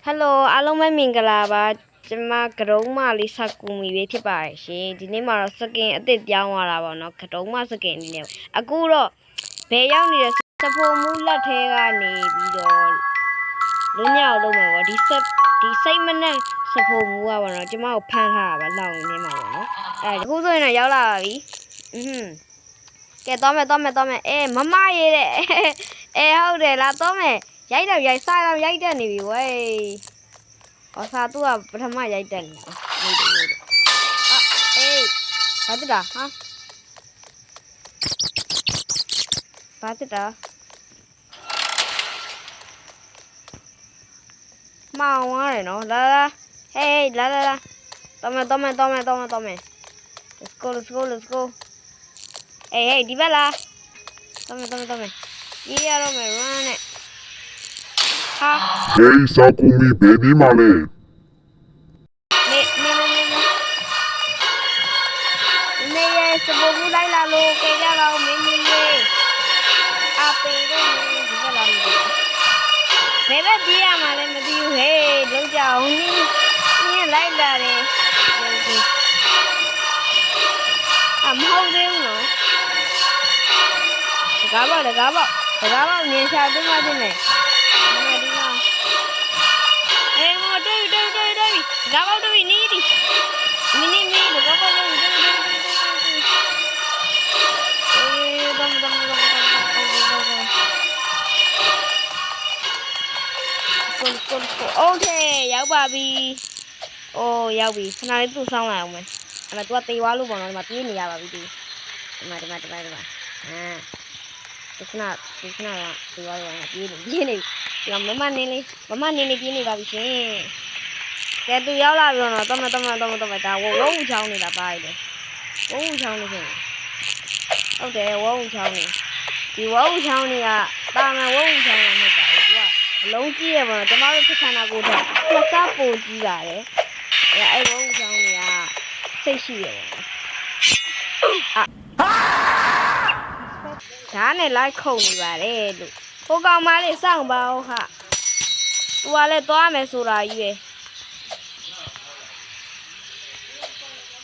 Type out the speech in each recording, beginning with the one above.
Hello အားလုံးပဲမင်္ဂလာပါကျမကရုံးမလေးစကူမီလေးဖြစ်ပါတယ်ရှင်ဒီနေ့မှာတော့စကင်အစ်စ်ပြောင်းသွားတာပေါ့နော်ကရုံးမစကင်လေးနဲ့အခုတော့ဘယ်ရောက်နေတဲ့စဖိုမူလက်ထဲကနေပြီးတော့လွညအောင်လုပ်မှာပေါ့ဒီစိတ်မနဲ့စဖိုမူကပေါ့နော်ကျမကိုဖမ်းထားတာပါလောင်နေမှာပေါ့နော်အခုဆိုရင်တော့ရောက်လာပါပြီကဲတော့မယ်အေးမမရေးတဲ့ဟုတ်တယ်လားတော့မယ်ရိုက်တော့ရိုက်စားတော့ရိုက်တက်နေပြီဝေးစာသူကပထမရိုက်တက်နေတယ်အေးဘာတတာဟာဘာတတာမောင်ရတယ်နော်လာဟေးလာတော့မယ် let's go အေးဒီဘက်လာတော့မယ်ရေးရတော့မယ် run နဲ့ဟာ Hey Sakumi baby male နေရစပေါ်ဘူးလိုက်လာလို့ကြကြတော့မင်းကြီးရေအပေတော့ဒီကလာလို့ဘယ်ဘက်ပြေးရမှာလဲမသိဘူးဟေးလုံးကြအောင်နင်းလိုက်လာတယ်မဟုတ်သေးဘူးနော်တကားပေါ့မြင်ရှာသွင်းမှတင်မယ်ဒီမှာအေးမတွေ့တကားပေါ့တွေ့နီးဒီမီတကားပေါ့တွေ့โอเคရောက်ပါပြီအိုးရောက်ပြီခဏလေးသူ့ဆောင်းလိုက်အောင်မယ်အဲ့ဒါ तू ကတေးွားလို့ပေါ့နော်ဒီမှာပြေးနေရပါပြီဒီမှာခဏတေးွားတော့တေးွားတော့ပြေးနေဒီမမနေလေးပြေးနေပါပြီရှင်ကဲသူရောက်လာပြီတော့တော့ဒါဝုန်းချောင်းနေတာပါရတယ်ဝုန်းချောင်းနေရှင်ဟုတ်တယ်ဝုန်းချောင်းနေဒီဝုန်းချောင်းနေကတာမန်ဝုန်းချောင်းနေမဟုတ်ပါဘူး तू ကအလုံးကြီးရပါတော့ကျမတို့ဖြစ်ခန္ဓာကိုယ်တော့နှစ်ဆပိုကြီးပါတယ်အဲ့ဝုန်းချောင်းနေကစိတ်ရှိရတယ်ဒါနဲ့လိုက်ခုန်နေပါတယ်လို့ဟိုကောင်မလေးစောင့်ပါဦးဟာသူကလည်းသွားမယ်ဆိုတာကြီးပဲ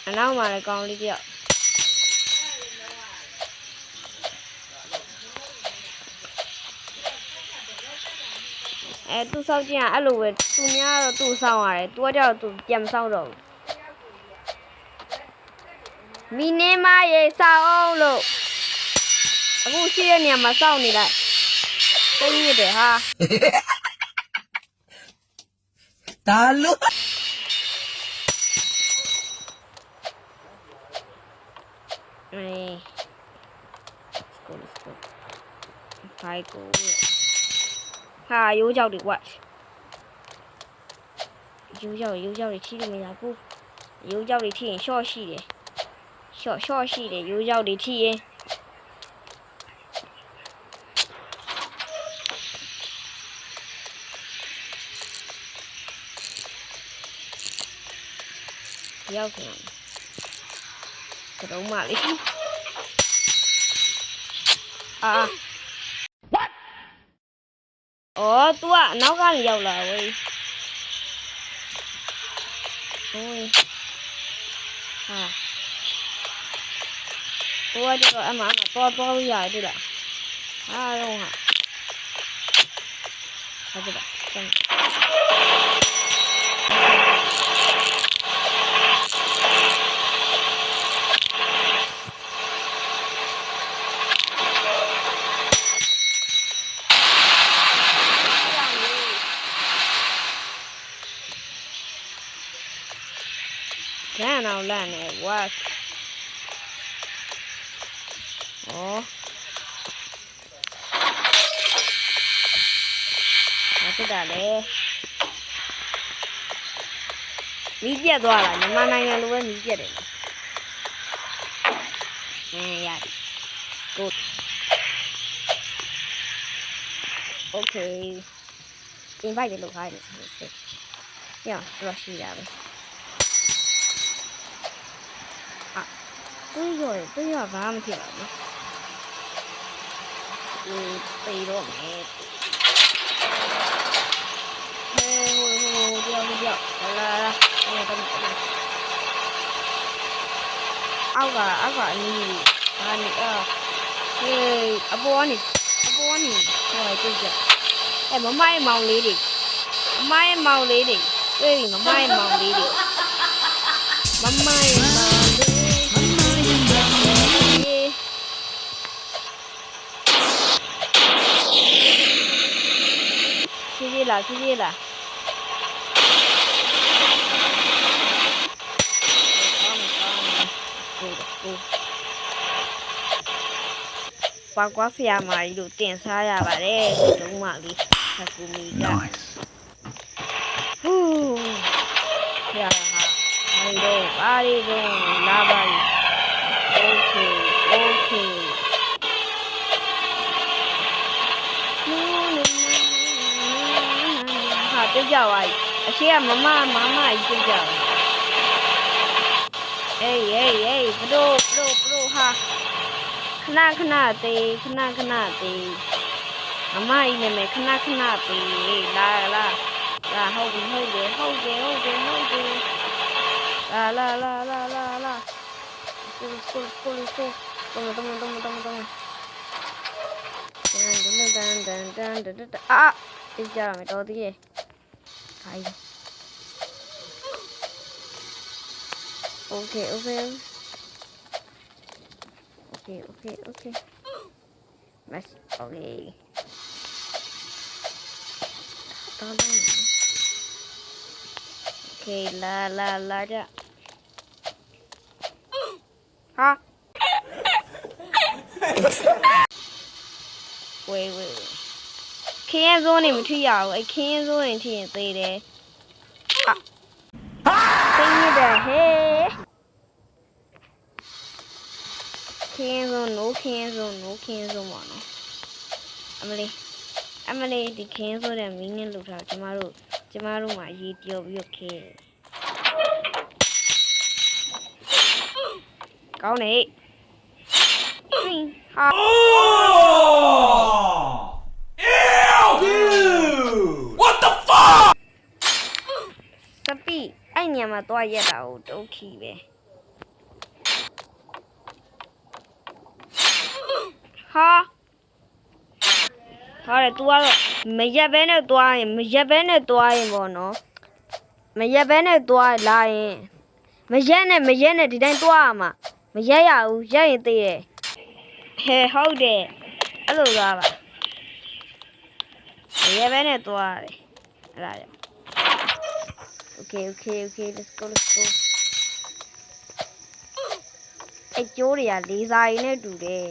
အနောက်မှာလည်းကောင်လေးတယောက်သူစောင့်ကြည့်ရအဲ့လိုပဲသူများတော့သူ့စောင့်ရတယ်သူကကြောက်သူပြန်မစောင့်တော့ဘူးမီနေမရေစောင့်အောင်လို့အခုရှိတဲ့နေရာမှာစောင့်နေလိုက်သိရတဲ့ဟာဒါလို့let's go ဖိုက်ကိုဟာရိုးကြောက်တွေကွာရိုးကြောက်တွေထိလို့မရဘူးရိုးကြောက်တွေထိရင်ရှော့ရှိတယ်ရှော့ရှိတယ်ရိုးကြောက်တွေထိရင်ရောက်ပြန်ကတော့မလေးwhat အော် तू ကအနောက်ကနေရောက်လာဝေးโอ้ยဟာ तू ကကျတော့အမှတော့လို့ရတယ်တွေ့လားအားလုံးဟာဟုတ်ပါကျန်အောင်လန့်နေဝါဖြစ်တာလေမီးပြတ်သွားလားမြန်မာနိုင်ငံလိုပဲမီးပြတ်တယ်ရတယ် good okay invite လုပ်ခိုင်းတယ်ညတော့ရှိရပဲတွေးရဘာမှမဖြစ်ပါဘူးပေတော့မယ်ဟဲ့ လာအောက်ကအနီးဒါနေဟေးအပေါ်ကနေဟိုတွေ့ကြမမရဲ့မောင်လေးတွေတွေ့ပြီမမရဲ့မောင်လေးဖြည်းဖြည်းလာပွားကွာဖျာမာကြီးတို့တင်စားရပါတယ်ဒုံးမလေးဆာကူမီကဟူးဖျာဟာဘာရီတော့လာပါရီโอเคဟာပြုတ်ကြပါပြီအရှိကမမကြီးပြုတ်ကြပါအေးဘလို့ဟာခဏသေးမမကြီးနာမည်ခဏသေးလာဟုတ်တယ်လာတမန်အာတိကြရမယ်တော်သေးရဲ့ခိုင်းOkay. Mas okay. Okay, la ja. Ha. Wait. ခင်းစိုးနေမထီရဘူးအဲ့ခင်းစိုးနေထီရင်သေးတယ်သိနေတယ်ဟေးခင်းစိုး no ခင်းစိုးပါနော်အမလေးဒီခင်းစိုးတဲ့မင်းနဲ့လှုပ်ထားကျမတို့မှာရေတယောပြီးတော့ခဲကောင်းနေဟာWhat the fuck စပီအဲ့ညမှာသွားရက်တာကိုတုတ်ခီပဲဟာတယ် तू ကတော့မရက်ဘဲနဲ့သွားရင်ပေါ့နော်မရက်ဘဲနဲ့သွားလာရင်မရက်နဲ့ဒီတိုင်းသွားရမှာမရက်ရဘူးရက်ရင်သေးတယ်ဟဲဟုတ်တယ်အဲ့လိုသွားပါမရက်ဘဲနဲ့သွားရတယ်အဲ့ဒါကြောင့် Okay, let's go. အဲ့ကျိုးတွေကလေးစားရည်နဲ့တူတယ်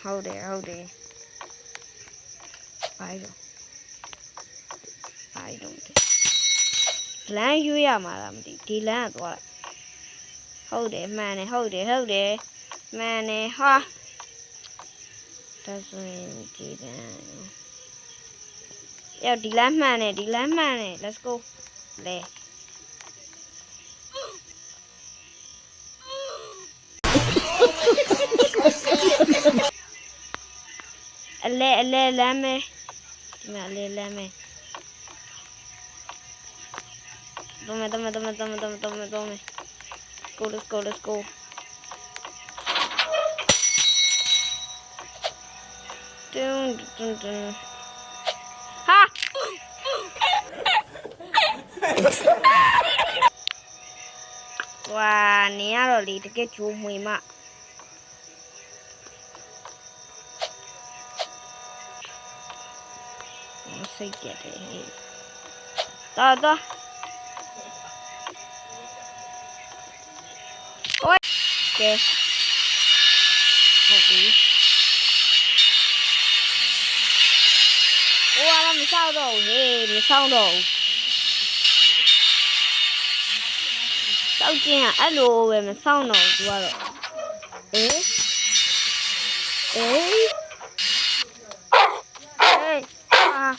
ဟုတ်တယ်ဘာလို့လမ်းရွေးရမှာလားမသိဒီလမ်းကသွားလိုက်ဟုတ်တယ်မှန်တယ်ဟာဒါဆိုရင်ဒီလမ်းဒီလမ်းမှန်တယ် let's go လေအလဲလမ်းမဲဒီမှာအလဲလမ်းမဲတော့မယ် let's go dun ha ဝါနေရတော့လေတကယ်ချိုးမွေမစိတ်ကြတယ်ဟဲ့တော့โอ๊ยကဲဟုတ်ပြီ我们烧肉嘿，没烧肉。烧鸡啊，哎罗喂，没烧肉多了。哎，啊！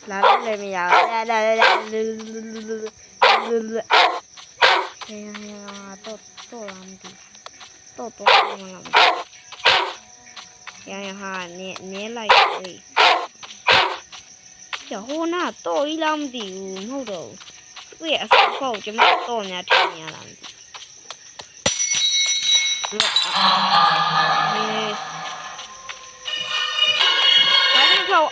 来没有？来，哎呀，到哪里？ တော့တော့မလားရရဟာနဲလိုက်ပြီကျဟိုနာတော့ဤလားမသိဘူးမဟုတ်တော့သူ့ရဲ့အဆောက်အဦကျမတော့ညာထင်ရလားမသိဘူးဘာလို့ခေါ်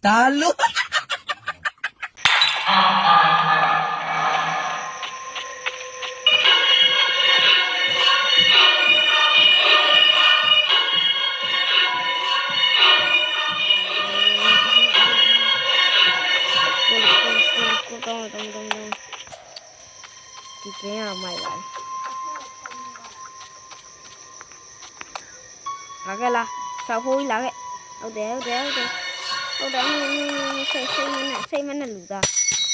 တာလူ ကိုတော့ဒီကင်းရမိုက်လာလာခဲ့လားဆောက်ဖို့လာခဲ့ဟုတ်တယ်စိတ်မနဲ့လူသား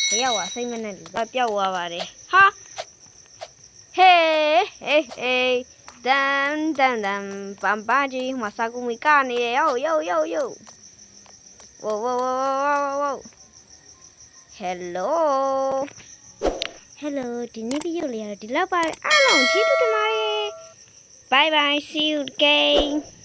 ဘယ်ရောက်စိတ်မနဲ့လူသားပျောက်သွားပါတယ်ဟာဟေးတန်ပမ်ပါကြီးမဆာကူမီကနေယော Whoa. Hello ဒီနေ့ဗီဒီယိုလေးကတော့ဒီလောက်ပါအားလုံးကျေးဇူးတင်ပါတယ် Bye bye see you again